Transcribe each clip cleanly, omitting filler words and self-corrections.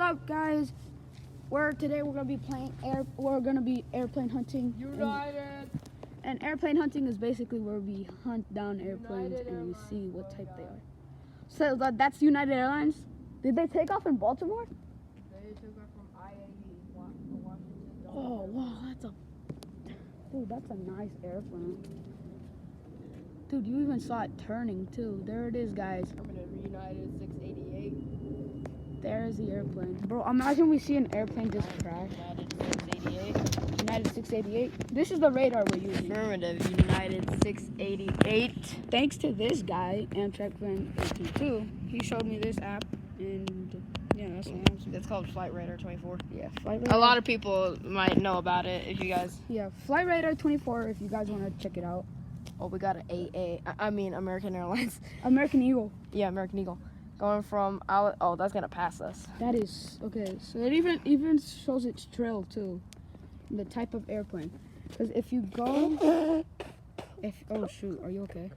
up, guys? Today we're gonna be playing airplane hunting. United. And airplane hunting is basically where we hunt down airplanes United and we Airlines, see what oh type they God. are. So that's United Airlines. Did they take off in Baltimore? They took off from IAE, Washington. Oh wow, that's a nice airplane. Dude, you even saw it turning too. There it is, guys. Coming in United 688. There's the airplane. Bro, imagine we see an airplane just crash. United 688. United 688. This is the radar we're using. Affirmative. United 688. Thanks to this guy, Amtrak Fan 822, he showed me this app, and yeah, that's awesome. It's called Flight Radar 24. Yeah, Flight Radar. A lot of people might know about it if you guys. Yeah, Flight Radar 24. If you guys want to check it out. Oh, we got an American Airlines. American Eagle. Yeah, American Eagle. Going from oh, that's gonna pass us. That is okay. So it even shows its trail too, the type of airplane. Because if you go, oh shoot, are you okay?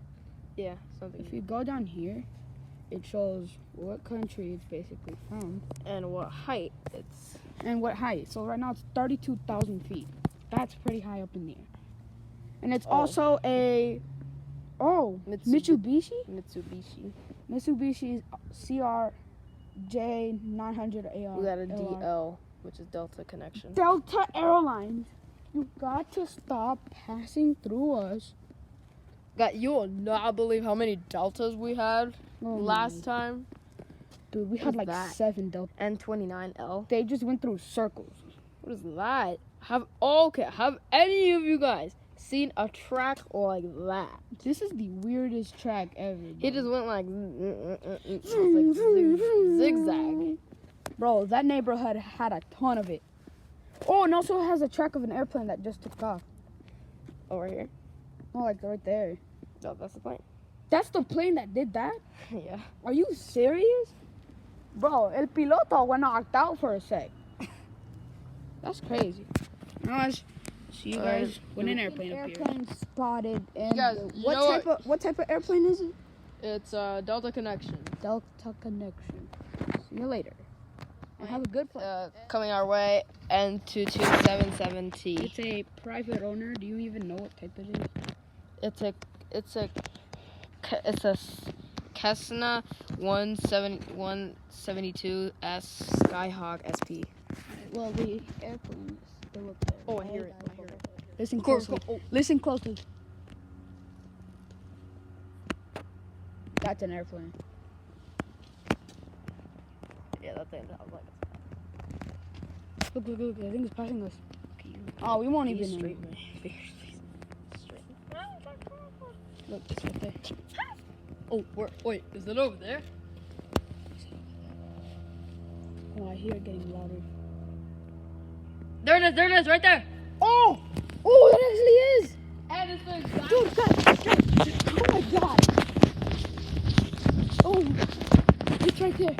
Yeah, something. If you go down here, it shows what country it's basically from And what height it's. and what height. So right now it's 32,000 feet. That's pretty high up in the air. And it's also a Mitsubishi. Mitsubishi CRJ900AR. We got a DL, which is Delta Connection. Delta Airlines. You got to stop passing through us. You will not believe how many Deltas we had last time. Dude, we had like that? 7 Delta. N29L. They just went through circles. What is that? Have any of you guys seen a track like that? This is the weirdest track ever. He bro. just went like zigzag. Bro, that neighborhood had a ton of it. Oh, and also it has a track of an airplane that just took off. Over here. Oh, like right there. No, that's the point. That's the plane that did that? Yeah. Are you serious? Bro, el piloto went knocked out for a sec. That's crazy. Now let's see you guys when an airplane appears. Airplane spotted. And guys, what type of airplane is it? It's Delta Connection. Delta Connection. See you later. And have a good flight. Coming our way, N2277T. It's a private owner. Do you even know what type it is? It's a Cessna 172S Skyhawk SP. Well, the airplane is still up there. Oh, I hear it. Listen Go, closely. go, oh. Listen closely. That's an airplane. Yeah, that thing. I was like, Look. I think it's passing us. Oh, we won't even know. straight, man. Straight. Look, it's right there. Oh, wait, is it over there? Oh, I hear it getting louder. There it is, right there. Oh, it actually is. And it's the Dude, guys. Oh my God. Oh, it's right there.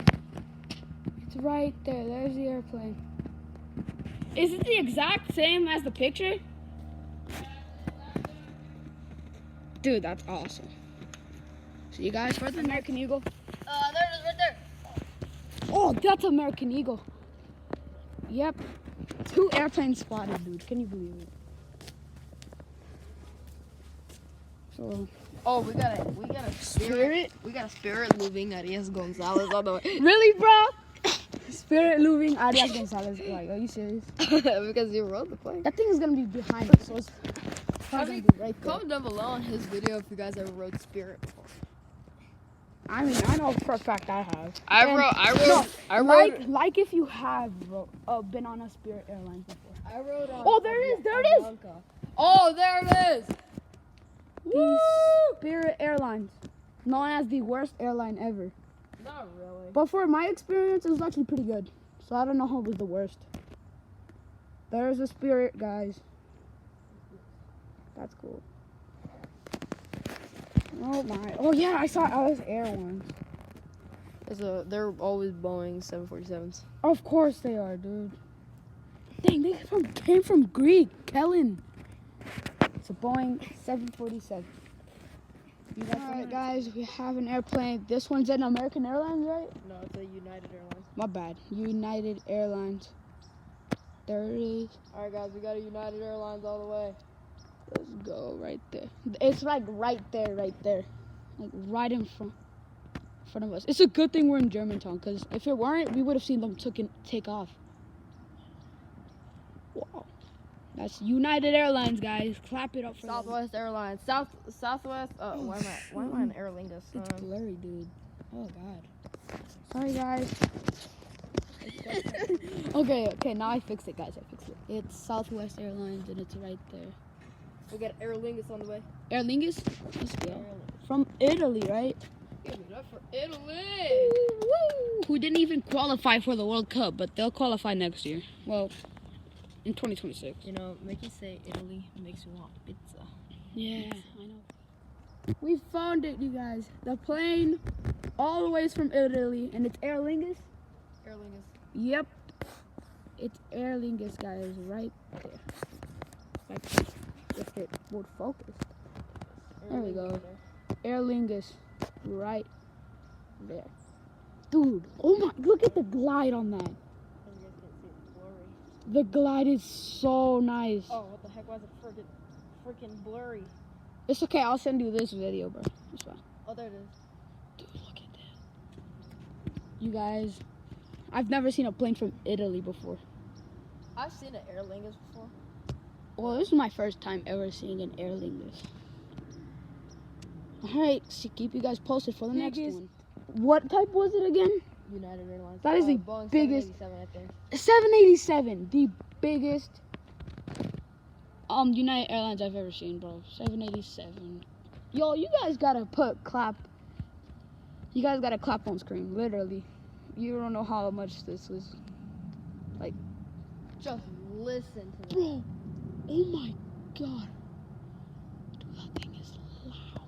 It's right there. There's the airplane. Is it the exact same as the picture? Dude, that's awesome. See you guys for the American Eagle. there it is, right there. Oh, that's American Eagle. Yep. 2 airplanes spotted, dude. Can you believe it? So, Oh, we got a Spirit? We got a Spirit moving Arias Gonzalez on the way. Really, bro? Spirit moving Arias Gonzalez. Like, are you serious? Because you rode the plane. That thing is gonna be behind us, so it's probably gonna be right there. Comment down below on his video if you guys ever rode Spirit before. I mean, I know for a fact I have. I rode. Like if you have been on a Spirit Airlines before. I rode on. Oh, there it is. Oh, there it is. The Spirit Airlines, known as the worst airline ever. Not really. But for my experience, it was actually pretty good. So I don't know how it was the worst. There's a Spirit, guys. That's cool. Oh my. Oh yeah, I saw Alice Air ones. They're always Boeing 747s. Of course they are, dude. Dang, they came from Greek. Kellen. It's a Boeing 747. Alright guys, we have an airplane. This one's an American Airlines, right? No, it's a United Airlines. My bad. United Airlines. There it is. All right, guys, we got a United Airlines all the way. Let's go right there. It's like right there. Like right in front of us. It's a good thing we're in Germantown, because if it weren't, we would have seen them take off. Wow. That's United Airlines, guys. Clap it up for them. Southwest Airlines. Southwest. Why am I in Aer Lingus? It's blurry, dude. Oh God. Sorry, guys. Okay. Now I fixed it, guys. I fixed it. It's Southwest Airlines, and it's right there. We got Aer Lingus on the way. Aer Lingus? Let's go. From Italy, right? Give it up for Italy. Woo! Who didn't even qualify for the World Cup, but they'll qualify next year. Well, in 2026. You know, make you say Italy makes you want pizza. Yeah, I know. We found it, you guys. The plane, all the way is from Italy, and it's Aer Lingus. Aer Lingus. Yep, it's Aer Lingus, guys, right there. Like, if it would focus. There we go. Aer Lingus, right there. Dude, oh my, look at the glide on that. The glide is so nice. Oh, what the heck was it freaking blurry? It's okay, I'll send you this video, bro. It's fine. Oh, there it is. Dude, look at that. You guys, I've never seen a plane from Italy before. I've seen an Aer Lingus before. Well, this is my first time ever seeing an Aer Lingus. Alright, so keep you guys posted for the next one. What type was it again? United Airlines. That is the Boeing biggest. 787, I think. 787, the biggest United Airlines I've ever seen, bro. 787. Yo, you guys gotta clap. You guys gotta clap on screen, literally. You don't know how much this was. Like, just listen to that. Bro, oh my God. Dude, that thing is loud.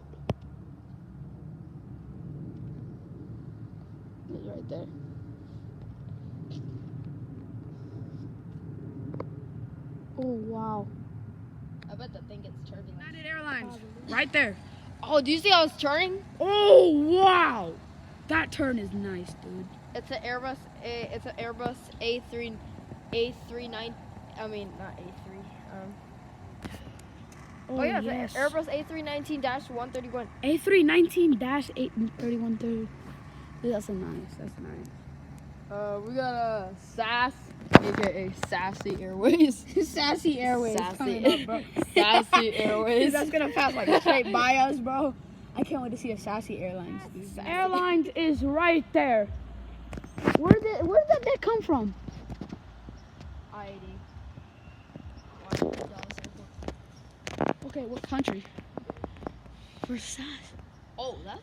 It's right there. Oh, wow. I bet that thing gets turbulent. United Airlines, right there. Oh, do you see how it's turning? Oh, wow. That turn is nice, dude. It's an Airbus. It's an Airbus A39. I mean, not A3. Oh yeah, yes. it's an Airbus A319-131. A319-83130. Dude, that's nice. That's nice. We got a SAS, aka Sassy Airways. Sassy Airways. Sassy. Coming up, bro. Sassy Airways. That's gonna pass like straight by us, bro. I can't wait to see a Sassy Airlines. Airlines is right there. Where did that come from? I-80. Okay, what country? For SAS. Oh, that's.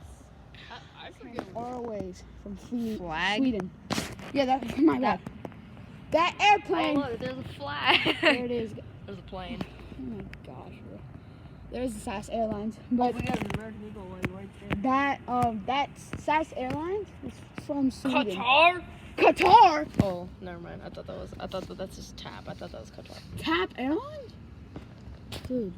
I forget. Airways from Sweden. Flag? Sweden. Yeah, that's my bad. That airplane. Oh, look, there's a flag. There it is. There's a plane. Oh my gosh, bro. There's the SAS Airlines, but We got an American Eagle one right there. that SAS Airlines is from Sweden. Qatar? Qatar. Oh, never mind. I thought that's just TAP. I thought that was Qatar. TAP Airlines. Dude,